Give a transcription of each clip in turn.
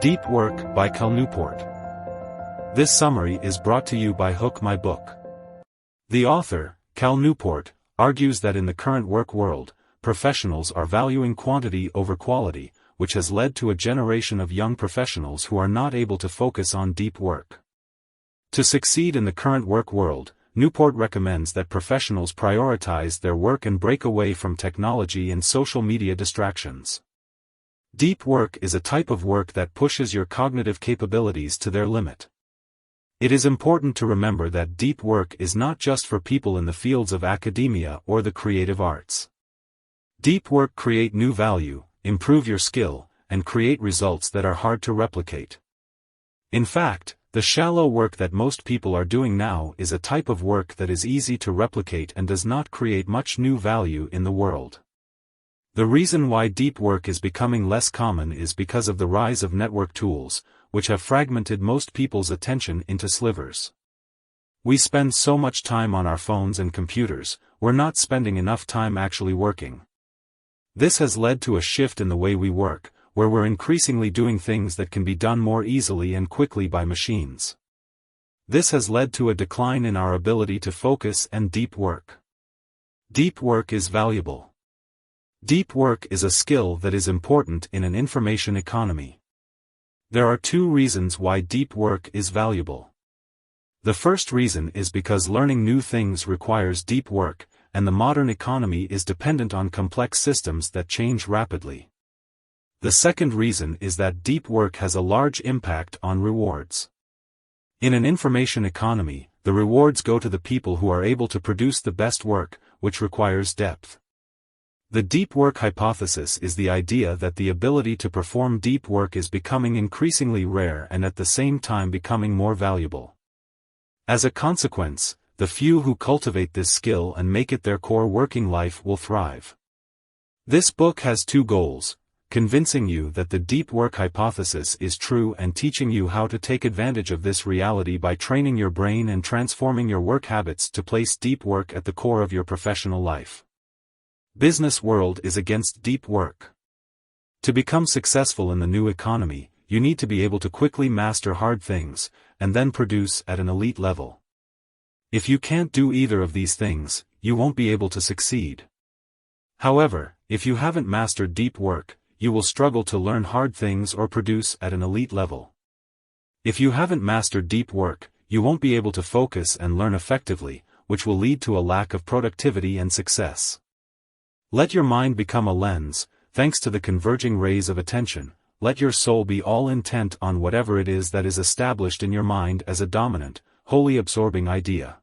Deep Work by Newport. This summary is brought to you by Hook My Book. The author, Cal Newport, argues that in the current work world, professionals are valuing quantity over quality, which has led to a generation of young professionals who are not able to focus on deep work. To succeed in the current work world, Newport recommends that professionals prioritize their work and break away from technology and social media distractions. Deep work is a type of work that pushes your cognitive capabilities to their limit. It is important to remember that deep work is not just for people in the fields of academia or the creative arts. Deep work create new value, improve your skill, and create results that are hard to replicate. In fact, the shallow work that most people are doing now is a type of work that is easy to replicate and does not create much new value in the world. The reason why deep work is becoming less common is because of the rise of network tools, which have fragmented most people's attention into slivers. We spend so much time on our phones and computers, we're not spending enough time actually working. This has led to a shift in the way we work, where we're increasingly doing things that can be done more easily and quickly by machines. This has led to a decline in our ability to focus and deep work. Deep work is valuable. Deep work is a skill that is important in an information economy. There are two reasons why deep work is valuable. The first reason is because learning new things requires deep work, and the modern economy is dependent on complex systems that change rapidly. The second reason is that deep work has a large impact on rewards. In an information economy, the rewards go to the people who are able to produce the best work, which requires depth. The deep work hypothesis is the idea that the ability to perform deep work is becoming increasingly rare and at the same time becoming more valuable. As a consequence, the few who cultivate this skill and make it their core working life will thrive. This book has two goals: convincing you that the deep work hypothesis is true and teaching you how to take advantage of this reality by training your brain and transforming your work habits to place deep work at the core of your professional life. Business world is against deep work. To become successful in the new economy, you need to be able to quickly master hard things, and then produce at an elite level. If you can't do either of these things, you won't be able to succeed. However, if you haven't mastered deep work, you will struggle to learn hard things or produce at an elite level. If you haven't mastered deep work, you won't be able to focus and learn effectively, which will lead to a lack of productivity and success. Let your mind become a lens, thanks to the converging rays of attention. Let your soul be all intent on whatever it is that is established in your mind as a dominant, wholly absorbing idea.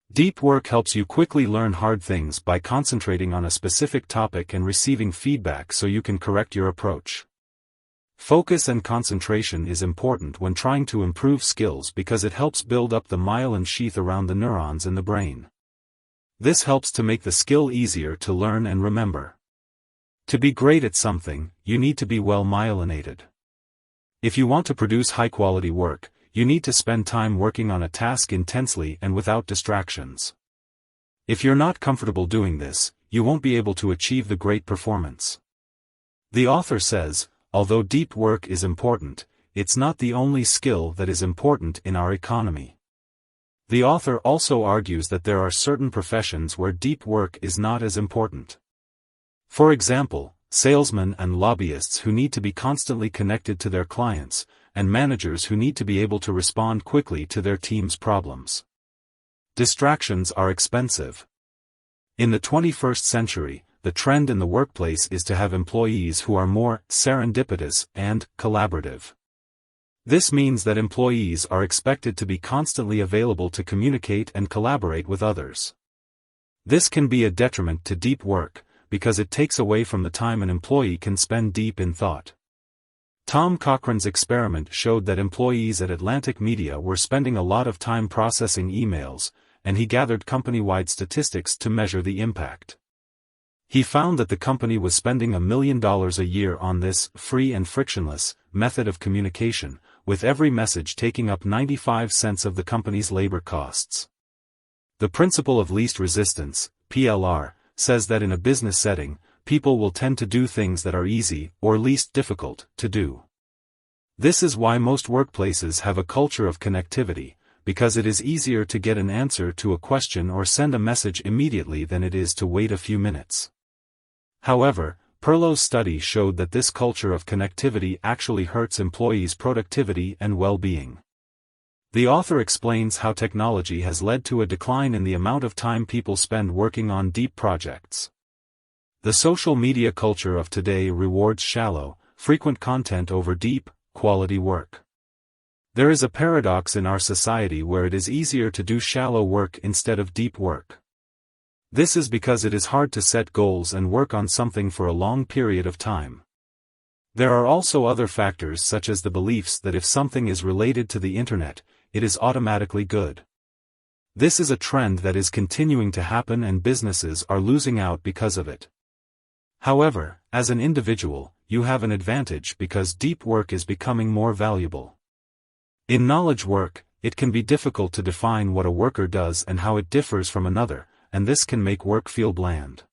Deep work helps you quickly learn hard things by concentrating on a specific topic and receiving feedback so you can correct your approach. Focus and concentration is important when trying to improve skills because it helps build up the myelin sheath around the neurons in the brain. This helps to make the skill easier to learn and remember. To be great at something, you need to be well myelinated. If you want to produce high-quality work, you need to spend time working on a task intensely and without distractions. If you're not comfortable doing this, you won't be able to achieve the great performance. The author says, although deep work is important, it's not the only skill that is important in our economy. The author also argues that there are certain professions where deep work is not as important. For example, salesmen and lobbyists who need to be constantly connected to their clients, and managers who need to be able to respond quickly to their team's problems. Distractions are expensive. In the 21st century, the trend in the workplace is to have employees who are more serendipitous and collaborative. This means that employees are expected to be constantly available to communicate and collaborate with others. This can be a detriment to deep work, because it takes away from the time an employee can spend deep in thought. Tom Cochran's experiment showed that employees at Atlantic Media were spending a lot of time processing emails, and he gathered company-wide statistics to measure the impact. He found that the company was spending $1 million a year on this free and frictionless method of communication, with every message taking up 95 cents of the company's labor costs. The principle of least resistance, PLR, says that in a business setting, people will tend to do things that are easy or least difficult to do. This is why most workplaces have a culture of connectivity, because it is easier to get an answer to a question or send a message immediately than it is to wait a few minutes. However, Perlow's study showed that this culture of connectivity actually hurts employees' productivity and well-being. The author explains how technology has led to a decline in the amount of time people spend working on deep projects. The social media culture of today rewards shallow, frequent content over deep, quality work. There is a paradox in our society where it is easier to do shallow work instead of deep work. This is because it is hard to set goals and work on something for a long period of time. There are also other factors such as the beliefs that if something is related to the internet, it is automatically good. This is a trend that is continuing to happen and businesses are losing out because of it. However, as an individual, you have an advantage because deep work is becoming more valuable. In knowledge work, it can be difficult to define what a worker does and how it differs from another, and this can make work feel bland.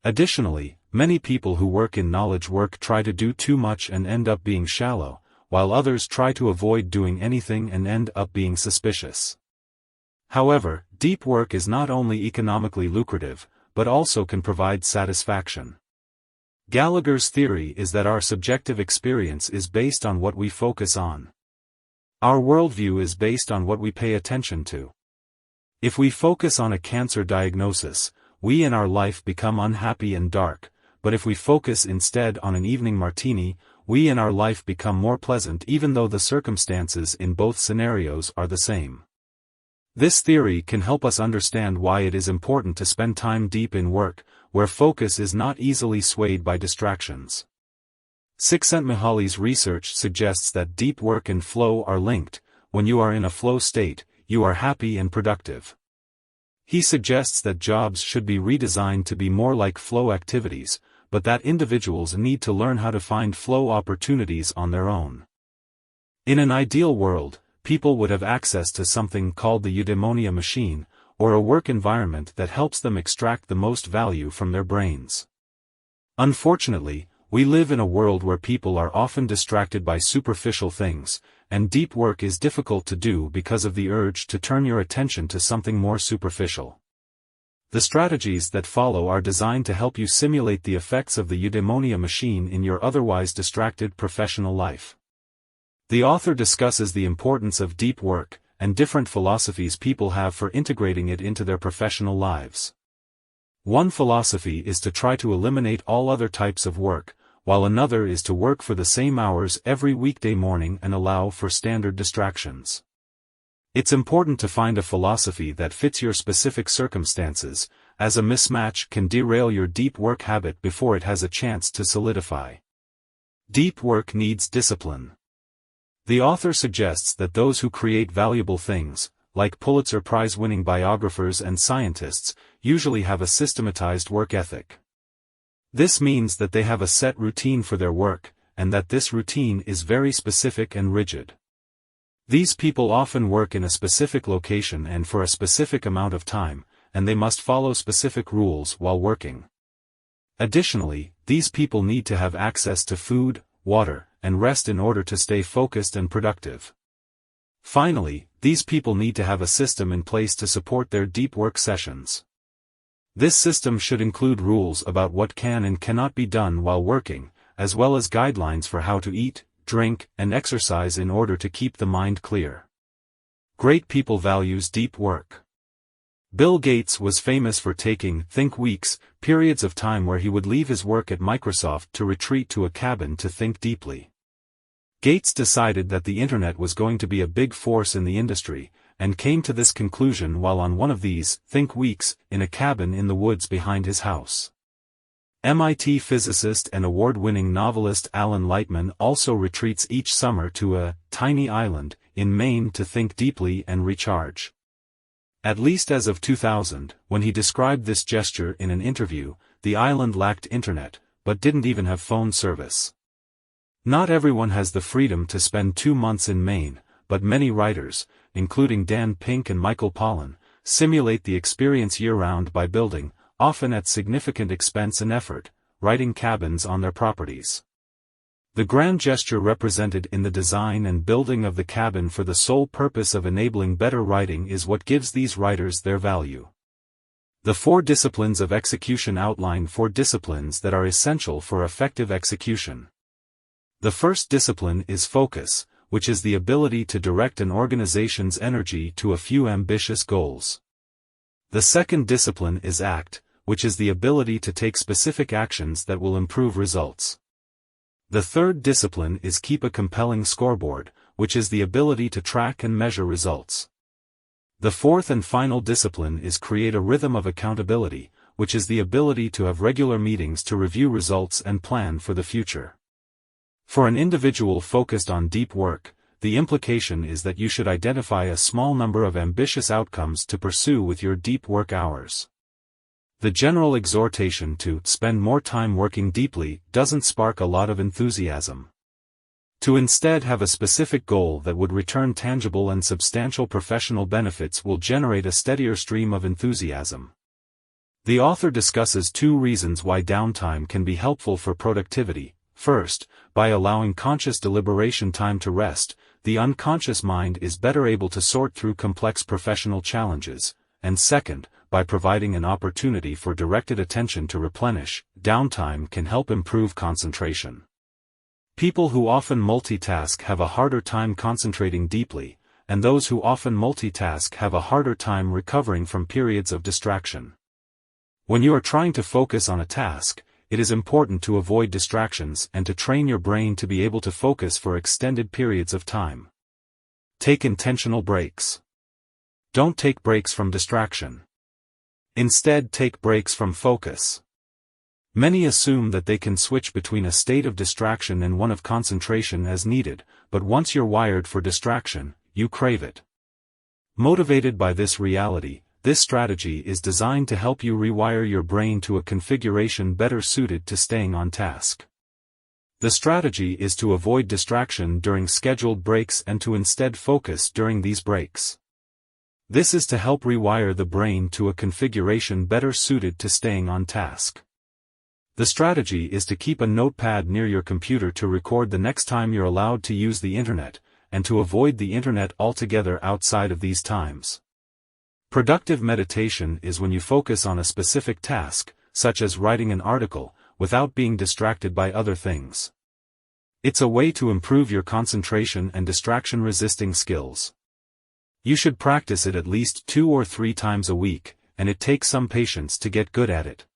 Additionally, many people who work in knowledge work try to do too much and end up being shallow, while others try to avoid doing anything and end up being suspicious. However, deep work is not only economically lucrative, but also can provide satisfaction. Gallagher's theory is that our subjective experience is based on what we focus on. Our worldview is based on what we pay attention to. If we focus on a cancer diagnosis, we in our life become unhappy and dark, but if we focus instead on an evening martini, we in our life become more pleasant even though the circumstances in both scenarios are the same. This theory can help us understand why it is important to spend time deep in work, where focus is not easily swayed by distractions. Csikszentmihalyi's research suggests that deep work and flow are linked. When you are in a flow state, you are happy and productive. He suggests that jobs should be redesigned to be more like flow activities, but that individuals need to learn how to find flow opportunities on their own. In an ideal world, people would have access to something called the eudaimonia machine, or a work environment that helps them extract the most value from their brains. Unfortunately, we live in a world where people are often distracted by superficial things, and deep work is difficult to do because of the urge to turn your attention to something more superficial. The strategies that follow are designed to help you simulate the effects of the eudaimonia machine in your otherwise distracted professional life. The author discusses the importance of deep work, and different philosophies people have for integrating it into their professional lives. One philosophy is to try to eliminate all other types of work, while another is to work for the same hours every weekday morning and allow for standard distractions. It's important to find a philosophy that fits your specific circumstances, as a mismatch can derail your deep work habit before it has a chance to solidify. Deep work needs discipline. The author suggests that those who create valuable things, like Pulitzer Prize-winning biographers and scientists, usually have a systematized work ethic. This means that they have a set routine for their work, and that this routine is very specific and rigid. These people often work in a specific location and for a specific amount of time, and they must follow specific rules while working. Additionally, these people need to have access to food, water, and rest in order to stay focused and productive. Finally, these people need to have a system in place to support their deep work sessions. This system should include rules about what can and cannot be done while working, as well as guidelines for how to eat, drink, and exercise in order to keep the mind clear. Great people values deep work. Bill Gates was famous for taking think weeks, periods of time where he would leave his work at Microsoft to retreat to a cabin to think deeply. Gates decided that the internet was going to be a big force in the industry, and came to this conclusion while on one of these think weeks in a cabin in the woods behind his house. MIT physicist and award-winning novelist Alan Lightman also retreats each summer to a tiny island in Maine to think deeply and recharge. At least as of 2000, when he described this gesture in an interview, the island lacked internet, but didn't even have phone service. Not everyone has the freedom to spend 2 months in Maine, but many writers, including Dan Pink and Michael Pollan, simulate the experience year-round by building, often at significant expense and effort, writing cabins on their properties. The grand gesture represented in the design and building of the cabin for the sole purpose of enabling better writing is what gives these writers their value. The 4 disciplines of execution outline 4 disciplines that are essential for effective execution. The first discipline is focus, which is the ability to direct an organization's energy to a few ambitious goals. The second discipline is act, which is the ability to take specific actions that will improve results. The third discipline is keep a compelling scoreboard, which is the ability to track and measure results. The fourth and final discipline is create a rhythm of accountability, which is the ability to have regular meetings to review results and plan for the future. For an individual focused on deep work, the implication is that you should identify a small number of ambitious outcomes to pursue with your deep work hours. The general exhortation to spend more time working deeply doesn't spark a lot of enthusiasm. To instead have a specific goal that would return tangible and substantial professional benefits will generate a steadier stream of enthusiasm. The author discusses 2 reasons why downtime can be helpful for productivity. First, by allowing conscious deliberation time to rest, the unconscious mind is better able to sort through complex professional challenges, and second, by providing an opportunity for directed attention to replenish, downtime can help improve concentration. People who often multitask have a harder time concentrating deeply, and those who often multitask have a harder time recovering from periods of distraction. When you are trying to focus on a task, it is important to avoid distractions and to train your brain to be able to focus for extended periods of time. Take intentional breaks. Don't take breaks from distraction. Instead, take breaks from focus. Many assume that they can switch between a state of distraction and one of concentration as needed, but once you're wired for distraction, you crave it. Motivated by this reality, this strategy is designed to help you rewire your brain to a configuration better suited to staying on task. The strategy is to avoid distraction during scheduled breaks and to instead focus during these breaks. This is to help rewire the brain to a configuration better suited to staying on task. The strategy is to keep a notepad near your computer to record the next time you're allowed to use the internet, and to avoid the internet altogether outside of these times. Productive meditation is when you focus on a specific task, such as writing an article, without being distracted by other things. It's a way to improve your concentration and distraction-resisting skills. You should practice it at least 2 or 3 times a week, and it takes some patience to get good at it.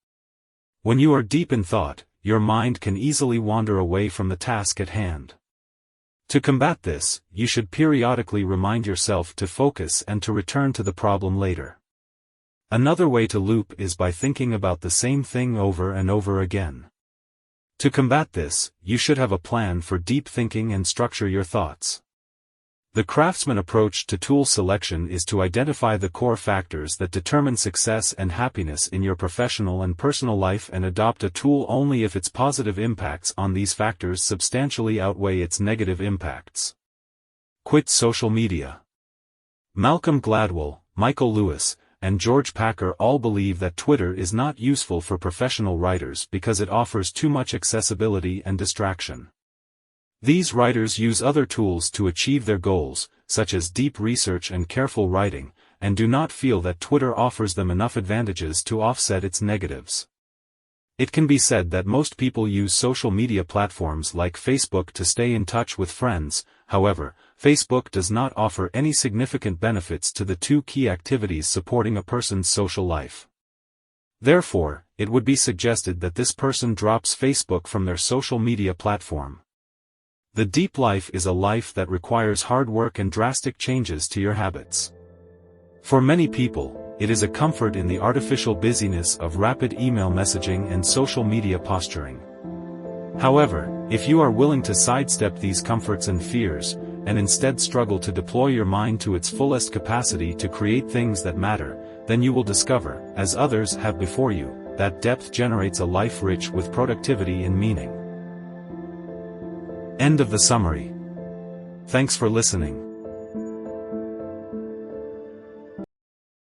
When you are deep in thought, your mind can easily wander away from the task at hand. To combat this, you should periodically remind yourself to focus and to return to the problem later. Another way to loop is by thinking about the same thing over and over again. To combat this, you should have a plan for deep thinking and structure your thoughts. The craftsman approach to tool selection is to identify the core factors that determine success and happiness in your professional and personal life and adopt a tool only if its positive impacts on these factors substantially outweigh its negative impacts. Quit social media. Malcolm Gladwell, Michael Lewis, and George Packer all believe that Twitter is not useful for professional writers because it offers too much accessibility and distraction. These writers use other tools to achieve their goals, such as deep research and careful writing, and do not feel that Twitter offers them enough advantages to offset its negatives. It can be said that most people use social media platforms like Facebook to stay in touch with friends. However, Facebook does not offer any significant benefits to the 2 key activities supporting a person's social life. Therefore, it would be suggested that this person drops Facebook from their social media platform. The deep life is a life that requires hard work and drastic changes to your habits. For many people, it is a comfort in the artificial busyness of rapid email messaging and social media posturing. However, if you are willing to sidestep these comforts and fears, and instead struggle to deploy your mind to its fullest capacity to create things that matter, then you will discover, as others have before you, that depth generates a life rich with productivity and meaning. End of the summary. Thanks for listening.